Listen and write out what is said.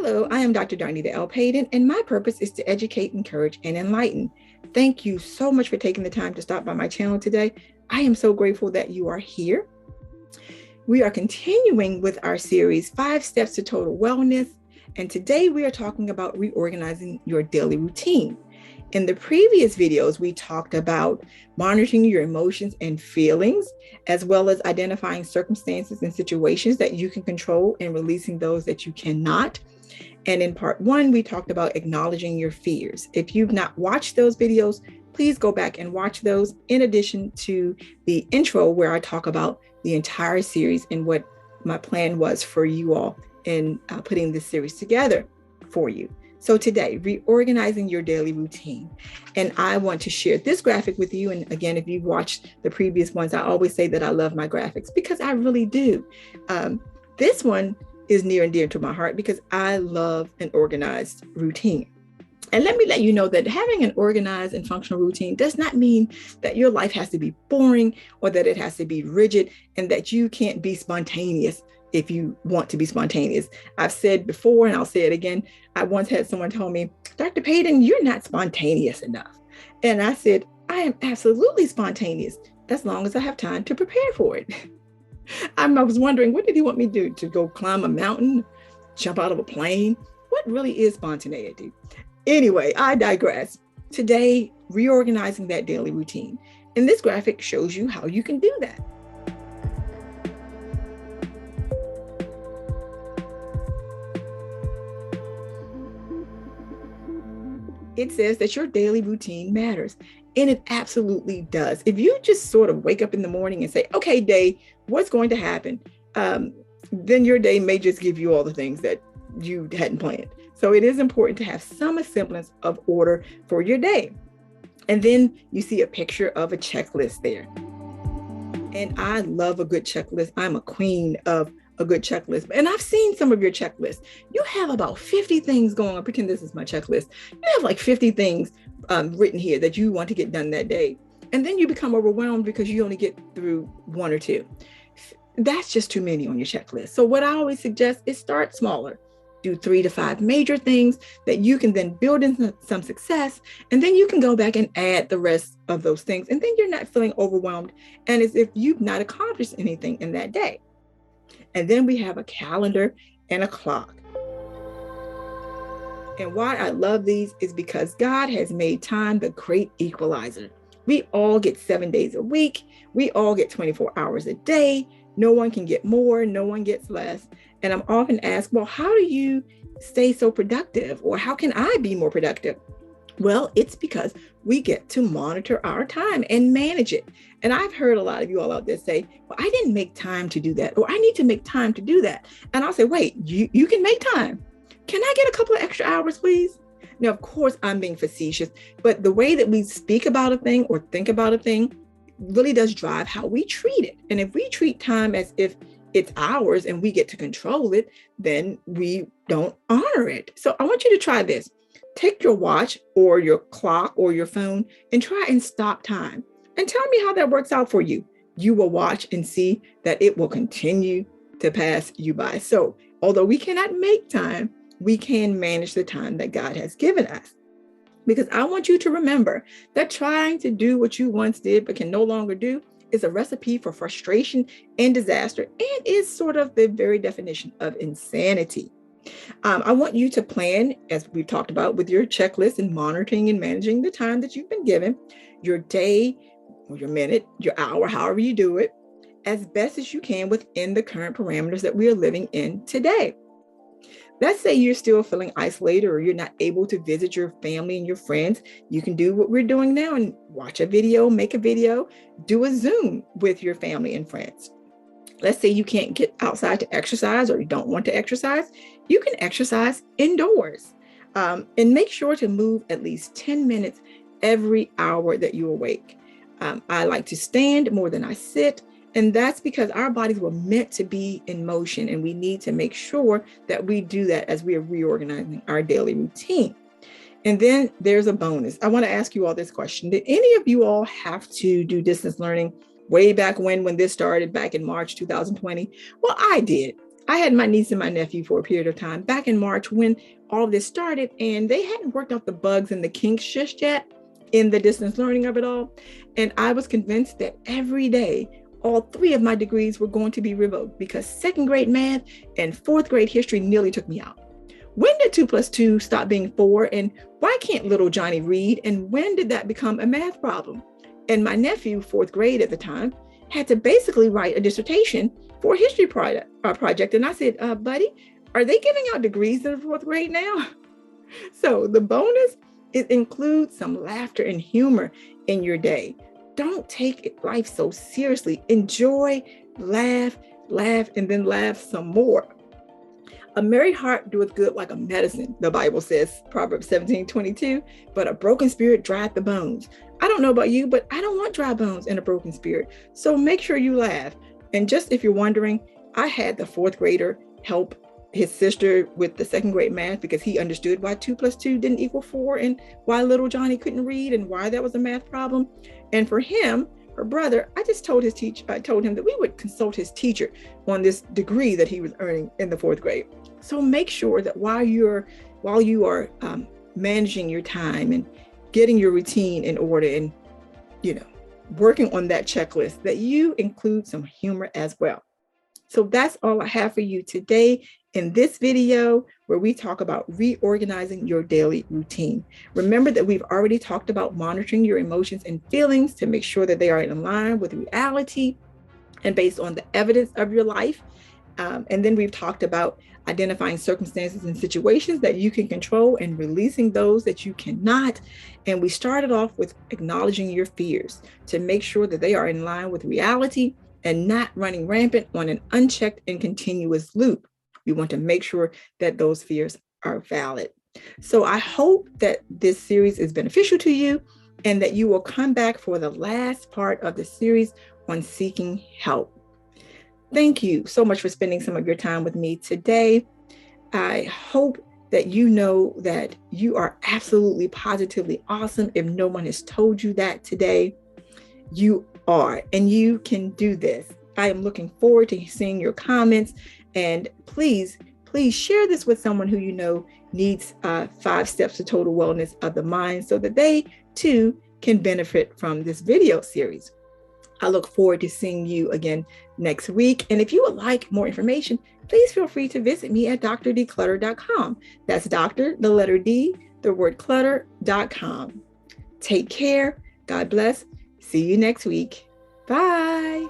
Hello, I am Dr. Darnita L. Payton, and my purpose is to educate, encourage, and enlighten. Thank you so much for taking the time to stop by my channel today. I am so grateful that you are here. We are continuing with our series, 5 Steps to Total Wellness, and today we are talking about reorganizing your daily routine. In the previous videos, we talked about monitoring your emotions and feelings, as well as identifying circumstances and situations that you can control and releasing those that you cannot. And in part 1, we talked about acknowledging your fears. If you've not watched those videos, please go back and watch those, in addition to the intro where I talk about the entire series and what my plan was for you all in putting this series together for you. So today, reorganizing your daily routine. And I want to share this graphic with you. And again, if you've watched the previous ones, I always say that I love my graphics because I really do. This one is near and dear to my heart because I love an organized routine. And let me let you know that having an organized and functional routine does not mean that your life has to be boring or that it has to be rigid and that you can't be spontaneous if you want to be spontaneous. I've said before, and I'll say it again, I once had someone tell me, Dr. Payton, you're not spontaneous enough. And I said, I am absolutely spontaneous as long as I have time to prepare for it. I was wondering, what did he want me to do? To go climb a mountain, jump out of a plane? What really is spontaneity? Anyway, I digress. Today, reorganizing that daily routine. And this graphic shows you how you can do that. It says that your daily routine matters, and it absolutely does. If you just sort of wake up in the morning and say, okay, day, what's going to happen? Then your day may just give you all the things that you hadn't planned. So it is important to have some semblance of order for your day. And then you see a picture of a checklist there. And I love a good checklist. I'm a queen of a good checklist. And I've seen some of your checklists. You have about 50 things going on. Pretend this is my checklist. You have like 50 things written here that you want to get done that day. And then you become overwhelmed because you only get through 1 or 2. That's just too many on your checklist. So what I always suggest is start smaller. Do 3 to 5 major things that you can then build in some success. And then you can go back and add the rest of those things. And then you're not feeling overwhelmed and as if you've not accomplished anything in that day. And then we have a calendar and a clock. And why I love these is because God has made time the great equalizer. We all get 7 days a week. We all get 24 hours a day. No one can get more, no one gets less. And I'm often asked, well, how do you stay so productive? Or how can I be more productive? Well, it's because we get to monitor our time and manage it. And I've heard a lot of you all out there say, well, I didn't make time to do that, or I need to make time to do that. And I'll say, wait, you can make time. Can I get a couple of extra hours, please? Now, of course, I'm being facetious, but the way that we speak about a thing or think about a thing really does drive how we treat it. And if we treat time as if it's ours and we get to control it, then we don't honor it. So I want you to try this. Take your watch or your clock or your phone and try and stop time. And tell me how that works out for you. You will watch and see that it will continue to pass you by. So although we cannot make time, we can manage the time that God has given us. Because I want you to remember that trying to do what you once did but can no longer do is a recipe for frustration and disaster and is sort of the very definition of insanity. I want you to plan, as we've talked about, with your checklist and monitoring and managing the time that you've been given, your day or your minute, your hour, however you do it, as best as you can within the current parameters that we are living in today. Let's say you're still feeling isolated or you're not able to visit your family and your friends. You can do what we're doing now and watch a video, make a video, do a Zoom with your family and friends. Let's say you can't get outside to exercise or you don't want to exercise. You can exercise indoors and make sure to move at least 10 minutes every hour that you awake. I like to stand more than I sit. And that's because our bodies were meant to be in motion, and we need to make sure that we do that as we are reorganizing our daily routine. And then there's a bonus. I want to ask you all this question. Did any of you all have to do distance learning way back when this started back in March 2020? Well, I did. I had my niece and my nephew for a period of time back in March when all of this started, and they hadn't worked out the bugs and the kinks just yet in the distance learning of it all. And I was convinced that every day, all three of my degrees were going to be revoked because second grade math and fourth grade history nearly took me out. When did 2 plus 2 stop being 4? And why can't little Johnny read? And when did that become a math problem? And my nephew, fourth grade at the time, had to basically write a dissertation for a history project. And I said, buddy, are they giving out degrees in the fourth grade now? So the bonus, it includes some laughter and humor in your day. Don't take life so seriously. Enjoy, laugh, and then laugh some more. A merry heart doeth good like a medicine, the Bible says, Proverbs 17:22, but a broken spirit drieth the bones. I don't know about you, but I don't want dry bones and a broken spirit. So make sure you laugh. And just if you're wondering, I had the fourth grader help his sister with the second grade math because he understood why 2 plus 2 didn't equal 4 and why little Johnny couldn't read and why that was a math problem. And for him, her brother, I just told him that we would consult his teacher on this degree that he was earning in the fourth grade. So make sure that while you are managing your time and getting your routine in order and, working on that checklist, that you include some humor as well. So that's all I have for you today in this video where we talk about reorganizing your daily routine. Remember that we've already talked about monitoring your emotions and feelings to make sure that they are in line with reality and based on the evidence of your life. And then we've talked about identifying circumstances and situations that you can control and releasing those that you cannot. And we started off with acknowledging your fears to make sure that they are in line with reality and not running rampant on an unchecked and continuous loop. We want to make sure that those fears are valid. So I hope that this series is beneficial to you and that you will come back for the last part of the series on seeking help. Thank you so much for spending some of your time with me today. I hope that you know that you are absolutely positively awesome. If no one has told you that today, you are, and you can do this. I am looking forward to seeing your comments, and please share this with someone who you know needs 5 steps to total wellness of the mind so that they too can benefit from this video series. I look forward to seeing you again next week. And if you would like more information, please feel free to visit me at drdeclutter.com. That's Dr. the letter D, the word clutter.com. Take care. God bless. See you next week. Bye.